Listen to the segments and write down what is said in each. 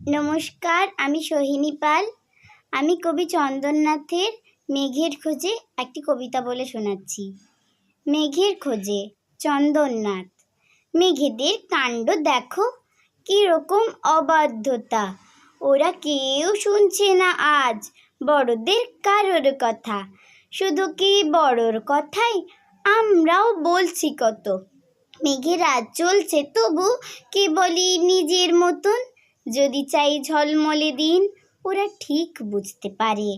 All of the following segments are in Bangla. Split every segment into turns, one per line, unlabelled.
নমস্কার, আমি সোহিনী পাল। আমি কবি চন্দননাথের মেঘের খোঁজে একটি কবিতা বলে শোনাচ্ছি। মেঘের খোঁজে চন্দননাথ। মেঘেদের কাণ্ড দেখো, কীরকম অবাধ্যতা। ওরা কেউ শুনছে না আজ বড়দের কারোর কথা। শুধু কি বড়র কথাই, আমরাও বলছি কত। মেঘের রাত চলছে তবু কেবলই নিজের মতন। যদি চাই ঝলমলে দিন, ওরা ঠিক বুঝতে পারে।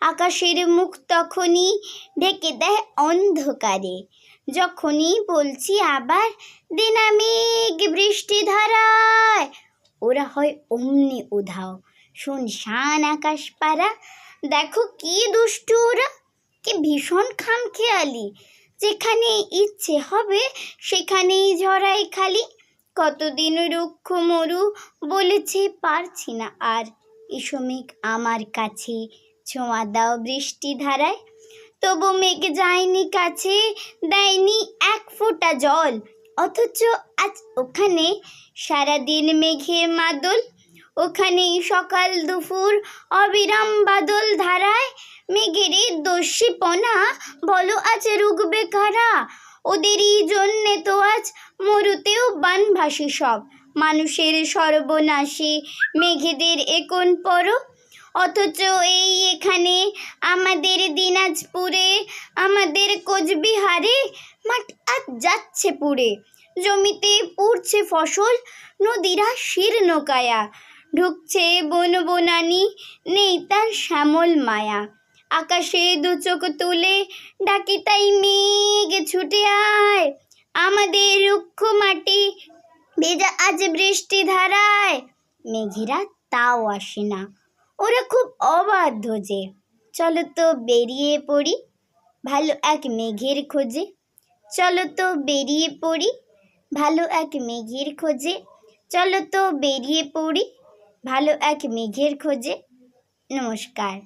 আকাশের মুখ তখনই ঢেকে দেয় অন্ধকারে। যখনই বলছি আবার দে না মেঘ বৃষ্টি ধারায়, ওরা হয় অমনি উধাও, শুনশান আকাশ পাড়া। দেখো কি দুষ্টু ওরা, কি ভীষণ খামখেয়ালি। যেখানে ইচ্ছে হবে সেখানেই ঝরাই খালি। কতদিন রুক্ষ মরু বলেছে পারছি না আর। এসো মেঘ আমার কাছে, ছোঁয়া দাও বৃষ্টি ধারায়। তবু মেঘ যায়নি কাছে, দেয়নি এক ফোঁটা জল। অথচ আজ ওখানে সারাদিন মেঘের মাদল। ওখানেই সকাল দুপুর অবিরাম বাদল ধারায়। মেঘের দস্যিপনা বলো আজ রুখবে কারা? ওদেরই জন্যে তো আজ মরুতেও বানভাসী সব। মানুষের সর্বনাশে মেঘেদের একন পর। অথচ এই এখানে আমাদের দিনাজপুরে, আমাদের কোচবিহারে মাঠ আজ যাচ্ছে পুড়ে। জমিতে পুড়ছে ফসল, নদীরা শীর্ণ কায়া। ঢুকছে বন বনানি, নেই তার শ্যামল মায়া। আকাশে দু চোখ তুলে ডাকি তাই মেঘ ছুটে আয়। আমাদের রুক্ষ মাটি ভেজা আজ বৃষ্টি ধারায়। মেঘেরা তাও আসে না, ওরা খুব অবাধ্য যে। চলো তো বেরিয়ে পড়ি ভালো এক মেঘের খোঁজে। চলো তো বেরিয়ে পড়ি ভালো এক মেঘের খোঁজে। চলো তো বেরিয়ে পড়ি ভালো এক মেঘের খোঁজে। নমস্কার।